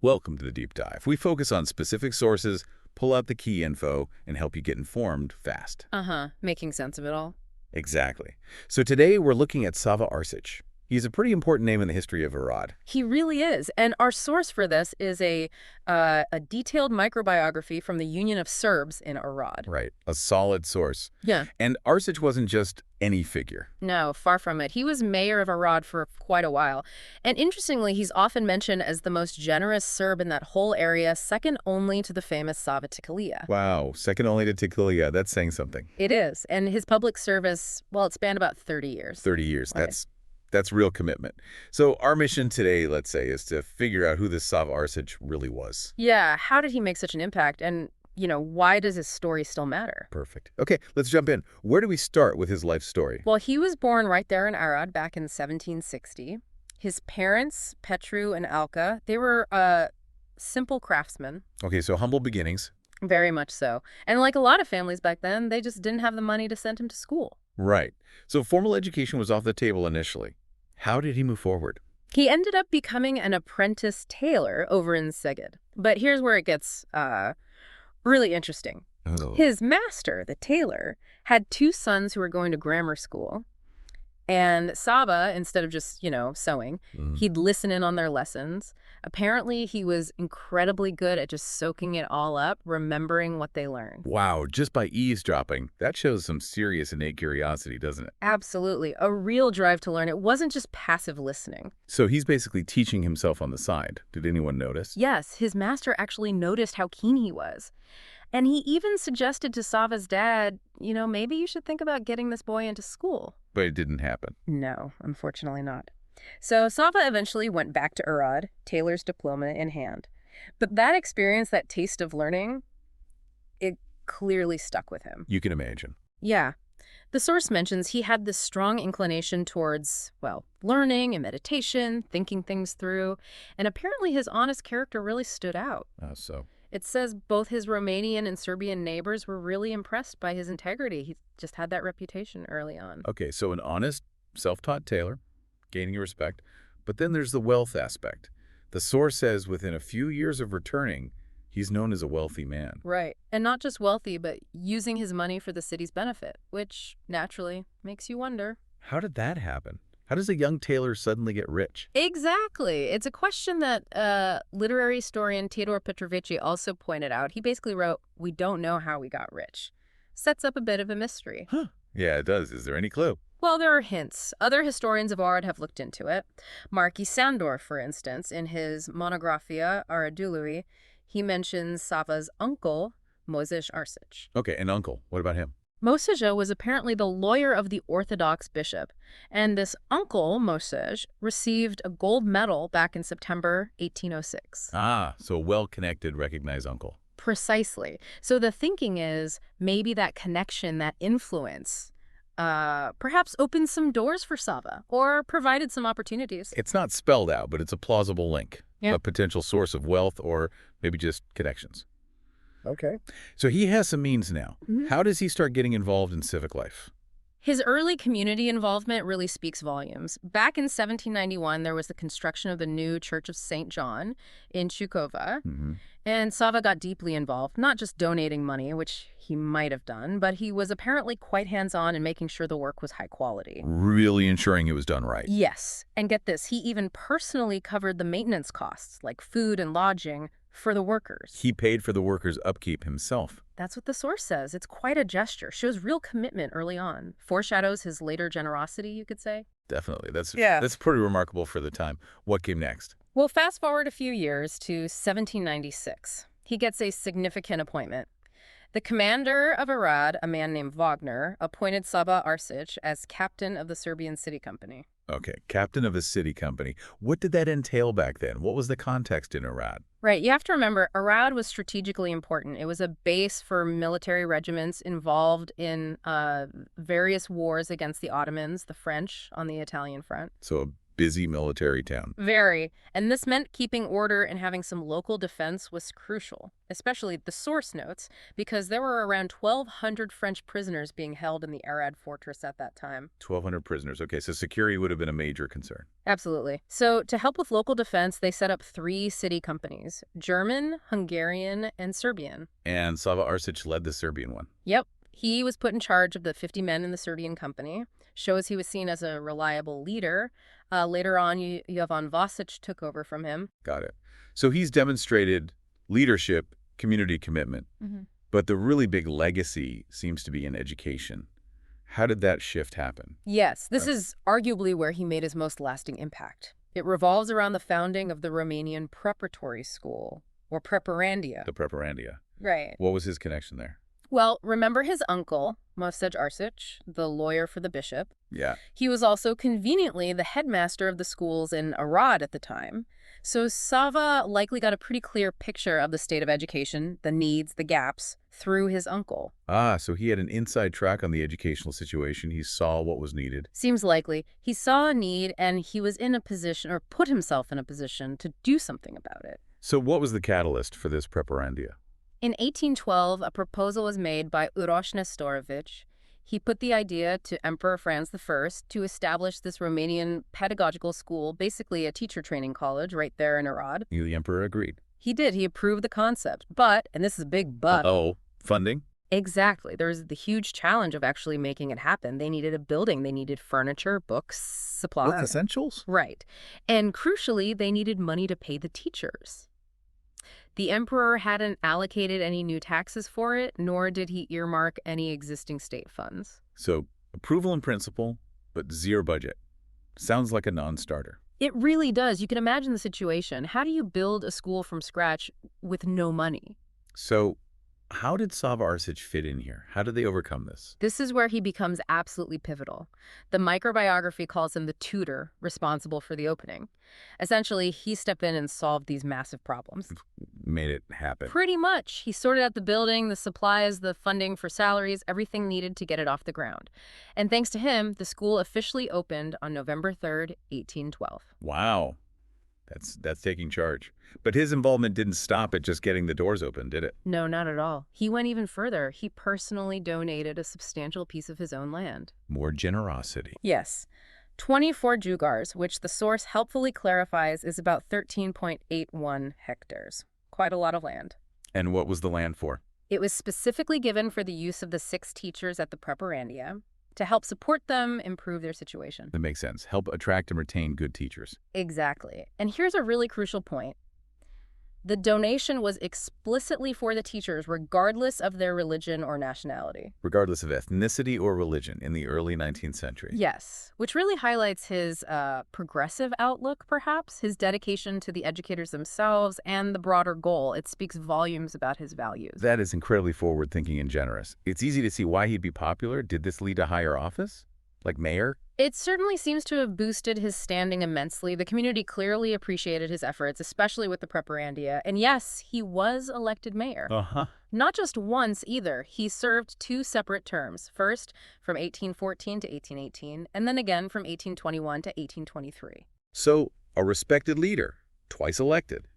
Welcome to the Deep Dive. We focus on specific sources, pull out the key info, and help you get informed fast. Making sense of it all. Exactly. So today we're looking at SAVA ARSIČ. He's a pretty important name in the history of Arad. He really is. And our source for this is a detailed microbiography from the Union of Serbs in Arad. Right. A solid source. Yeah. And ARSIČ wasn't just any figure. No, far from it. He was mayor of Arad for quite a while. And interestingly, he's often mentioned as the most generous Serb in that whole area, second only to the famous SAVA Tikilija. Wow. Second only to Tikilija. That's saying something. It is. And his public service, well, it spanned about 30 years. 30 years. Right. That's real commitment. So our mission today, let's say, is to figure out who this SAVA ARSIČ really was. Yeah. How did he make such an impact? And, why does his story still matter? Perfect. Okay, let's jump in. Where do we start with his life story? Well, he was born right there in Arad back in 1760. His parents, Petru and Alka, they were simple craftsmen. Okay, so humble beginnings. Very much so. And like a lot of families back then, they just didn't have the money to send him to school. Right. So formal education was off the table initially. How did he move forward? He ended up becoming an apprentice tailor over in Szeged. But here's where it gets really interesting. Oh. His master, the tailor, had two sons who were going to grammar school. And SAVA, instead of just, sewing, he'd listen in on their lessons. Apparently, he was incredibly good at just soaking it all up, remembering what they learned. Wow, just by eavesdropping. That shows some serious innate curiosity, doesn't it? Absolutely. A real drive to learn. It wasn't just passive listening. So he's basically teaching himself on the side. Did anyone notice? Yes, his master actually noticed how keen he was. And he even suggested to SAVA's dad, maybe you should think about getting this boy into school. But it didn't happen. No, unfortunately not. So SAVA eventually went back to Arad, tailor's diploma in hand. But that experience, that taste of learning, it clearly stuck with him. You can imagine. Yeah. The source mentions he had this strong inclination towards, learning and meditation, thinking things through, and apparently his honest character really stood out. So? It says both his Romanian and Serbian neighbors were really impressed by his integrity. He just had that reputation early on. Okay, so an honest, self-taught tailor, gaining respect. But then there's the wealth aspect. The source says within a few years of returning, he's known as a wealthy man. Right. And not just wealthy, but using his money for the city's benefit, which naturally makes you wonder. How did that happen? How does a young tailor suddenly get rich? Exactly. It's a question that literary historian Theodor Petrovici also pointed out. He basically wrote, "We don't know how we got rich." Sets up a bit of a mystery. Huh. Yeah, it does. Is there any clue? Well, there are hints. Other historians of Arad have looked into it. Marky Sandor, for instance, in his Monographia Aradului, he mentions Sava's uncle, Moses ARSIČ. Okay, an uncle. What about him? Moses was apparently the lawyer of the Orthodox bishop, and this uncle, Moses, received a gold medal back in September 1806. Ah, so a well-connected, recognized uncle. Precisely. So the thinking is maybe that connection, that influence, perhaps opened some doors for SAVA or provided some opportunities. It's not spelled out, but it's a plausible link. Yeah. A potential source of wealth or maybe just connections. Okay. So he has some means now. How does he start getting involved in civic life? His early community involvement really speaks volumes. Back in 1791, there was the construction of the new Church of St. John in Čukova, and SAVA got deeply involved, not just donating money, which he might have done, but he was apparently quite hands-on in making sure the work was high quality. Really ensuring it was done right. Yes, and get this, he even personally covered the maintenance costs, like food and lodging, for the workers. He paid for the workers' upkeep himself. That's what the source says. It's quite a gesture. Shows real commitment early on. Foreshadows his later generosity, you could say. Definitely. That's pretty remarkable for the time. What came next? Well, fast forward a few years to 1796. He gets a significant appointment. The commander of Arad, a man named Wagner, appointed SAVA ARSIČ as captain of the Serbian city company. Okay, captain of a city company. What did that entail back then? What was the context in Arad? Right, you have to remember, Arad was strategically important. It was a base for military regiments involved in various wars against the Ottomans, the French on the Italian front. So a busy military town. Very. And this meant keeping order and having some local defense was crucial, especially the source notes, because there were around 1,200 French prisoners being held in the Arad fortress at that time. 1,200 prisoners. Okay, so security would have been a major concern. Absolutely. So to help with local defense, they set up 3 city companies: German, Hungarian, and Serbian. And SAVA ARSIĆ led the Serbian one. Yep. He was put in charge of the 50 men in the Serbian company. Shows he was seen as a reliable leader. Later on, Jovan Vasic took over from him. Got it. So he's demonstrated leadership, community commitment, but the really big legacy seems to be in education. How did that shift happen? Yes, this is arguably where he made his most lasting impact. It revolves around the founding of the Romanian Preparatory School, or Preparandia. The Preparandia. Right. What was his connection there? Well, remember his uncle, Mosej Arsic, the lawyer for the bishop? Yeah. He was also conveniently the headmaster of the schools in Arad at the time. So SAVA likely got a pretty clear picture of the state of education, the needs, the gaps, through his uncle. Ah, so he had an inside track on the educational situation. He saw what was needed. Seems likely. He saw a need and he was in a position, or put himself in a position, to do something about it. So what was the catalyst for this Preparandia? In 1812, a proposal was made by Uroš Nestorović. He put the idea to Emperor Franz I to establish this Romanian pedagogical school, basically a teacher training college right there in Arad. The emperor agreed. He did. He approved the concept. But, and this is a big but. Oh, funding? Exactly. There was the huge challenge of actually making it happen. They needed a building. They needed furniture, books, supplies. Book essentials? Right. And crucially, they needed money to pay the teachers. The emperor hadn't allocated any new taxes for it, nor did he earmark any existing state funds. So, approval in principle, but zero budget. Sounds like a non-starter. It really does. You can imagine the situation. How do you build a school from scratch with no money? So, how did SAVA ARSIČ fit in here? How did they overcome this? This is where he becomes absolutely pivotal. The microbiography calls him the tutor responsible for the opening. Essentially, he stepped in and solved these massive problems. Made it happen. Pretty much. He sorted out the building, the supplies, the funding for salaries, everything needed to get it off the ground. And thanks to him, the school officially opened on November 3rd, 1812. Wow. That's taking charge. But his involvement didn't stop at just getting the doors open, did it? No, not at all. He went even further. He personally donated a substantial piece of his own land. More generosity. Yes. 24 jugars, which the source helpfully clarifies is about 13.81 hectares. Quite a lot of land. And what was the land for? It was specifically given for the use of the 6 teachers at the Preparandia to help support them improve their situation. That makes sense. Help attract and retain good teachers. Exactly. And here's a really crucial point. The donation was explicitly for the teachers, regardless of their religion or nationality. Regardless of ethnicity or religion in the early 19th century. Yes, which really highlights his progressive outlook, perhaps, his dedication to the educators themselves and the broader goal. It speaks volumes about his values. That is incredibly forward-thinking and generous. It's easy to see why he'd be popular. Did this lead to higher office? Like mayor? It certainly seems to have boosted his standing immensely. The community clearly appreciated his efforts, especially with the Preparandia. And yes, he was elected mayor. Not just once either. He served 2 separate terms. First, from 1814 to 1818, and then again from 1821 to 1823. So, a respected leader, twice elected.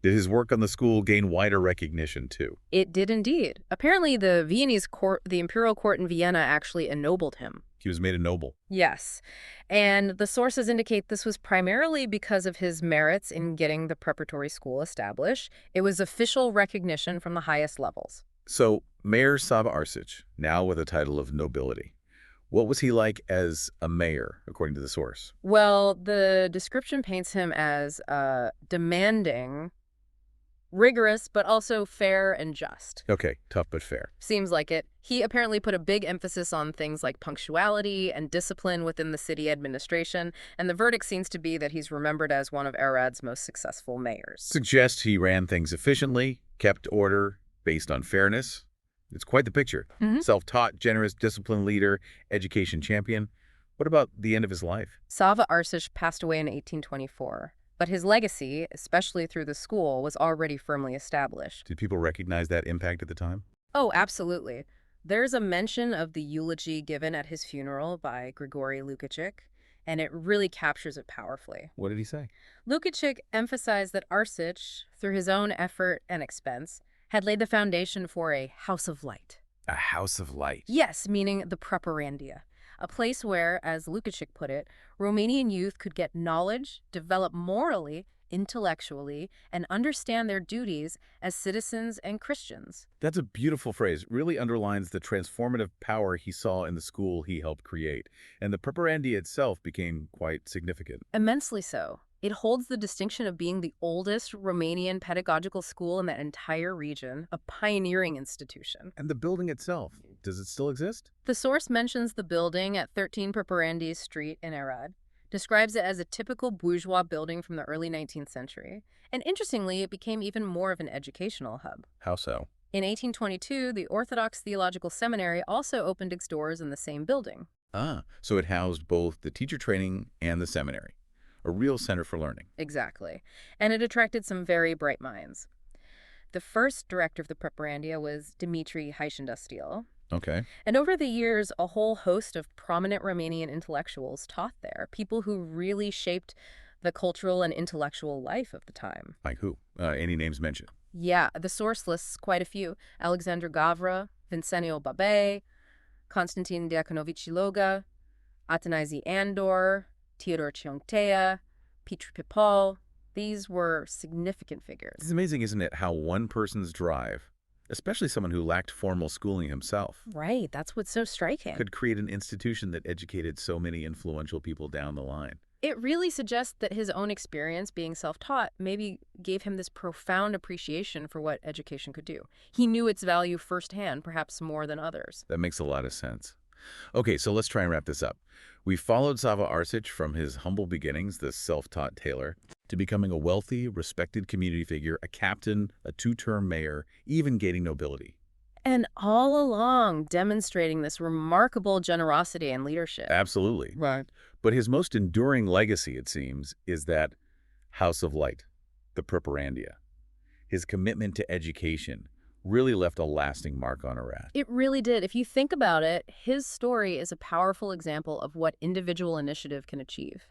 Did his work on the school gain wider recognition, too? It did indeed. Apparently, the Viennese court, the imperial court in Vienna, actually ennobled him. He was made a noble. Yes. And the sources indicate this was primarily because of his merits in getting the preparatory school established. It was official recognition from the highest levels. So, Mayor SAVA ARSIČ, now with a title of nobility. What was he like as a mayor, according to the source? Well, the description paints him as demanding, rigorous, but also fair and just. Okay, tough but fair. Seems like it. He apparently put a big emphasis on things like punctuality and discipline within the city administration, and the verdict seems to be that he's remembered as one of Arad's most successful mayors. Suggests he ran things efficiently, kept order, based on fairness. It's quite the picture. Self-taught, generous, disciplined leader, education champion. What about the end of his life? SAVA ARSIČ passed away in 1824. But his legacy, especially through the school, was already firmly established. Did people recognize that impact at the time? Oh, absolutely. There's a mention of the eulogy given at his funeral by Grigory Lukacic, and it really captures it powerfully. What did he say? Lukács emphasized that ARSIČ, through his own effort and expense, had laid the foundation for a house of light. A house of light. Yes, meaning the Preparandia, a place where, as Lukács put it, Romanian youth could get knowledge, develop morally, intellectually, and understand their duties as citizens and Christians. That's a beautiful phrase. Really underlines the transformative power he saw in the school he helped create. And the Preparandia itself became quite significant. Immensely so. It holds the distinction of being the oldest Romanian pedagogical school in that entire region, a pioneering institution. And the building itself, does it still exist? The source mentions the building at 13 Preparandia Street in Arad, describes it as a typical bourgeois building from the early 19th century, and interestingly, it became even more of an educational hub. How so? In 1822, the Orthodox Theological Seminary also opened its doors in the same building. Ah, so it housed both the teacher training and the seminary. A real center for learning. Exactly. And it attracted some very bright minds. The first director of the Preparandia was Dimitri Haișandăsteel. Okay. And over the years, a whole host of prominent Romanian intellectuals taught there, people who really shaped the cultural and intellectual life of the time. Like who? Any names mentioned? Yeah, the source lists quite a few. Alexandru Gavra, Vincențiu Babe, Constantin Diaconovici Loga, Atanasie Andor, Teodor Ciontea, Petru Pipal. These were significant figures. It's amazing, isn't it, how one person's drive, especially someone who lacked formal schooling himself, Right, that's what's so striking. could create an institution that educated so many influential people down the line. It really suggests that his own experience being self-taught maybe gave him this profound appreciation for what education could do. He knew its value firsthand, perhaps more than others. That makes a lot of sense. Okay, so let's try and wrap this up. We followed SAVA ARSIČ from his humble beginnings, the self-taught tailor, to becoming a wealthy, respected community figure, a captain, a two-term mayor, even gaining nobility. And all along demonstrating this remarkable generosity and leadership. Absolutely. Right. But his most enduring legacy, it seems, is that house of light, the Preparandia. His commitment to education really left a lasting mark on Arad. It really did. If you think about it, his story is a powerful example of what individual initiative can achieve.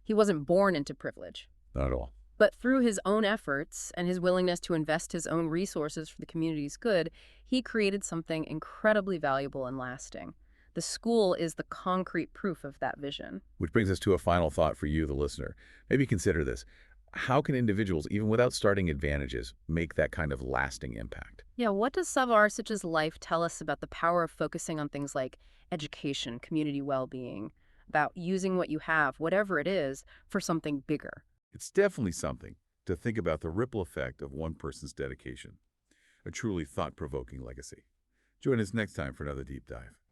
He wasn't born into privilege. Not at all. But through his own efforts and his willingness to invest his own resources for the community's good, he created something incredibly valuable and lasting. The school is the concrete proof of that vision. Which brings us to a final thought for you, the listener. Maybe consider this. How can individuals, even without starting advantages, make that kind of lasting impact? Yeah, what does SAVA ARSIČ's life tell us about the power of focusing on things like education, community well-being, about using what you have, whatever it is, for something bigger? It's definitely something to think about the ripple effect of one person's dedication. A truly thought-provoking legacy. Join us next time for another deep dive.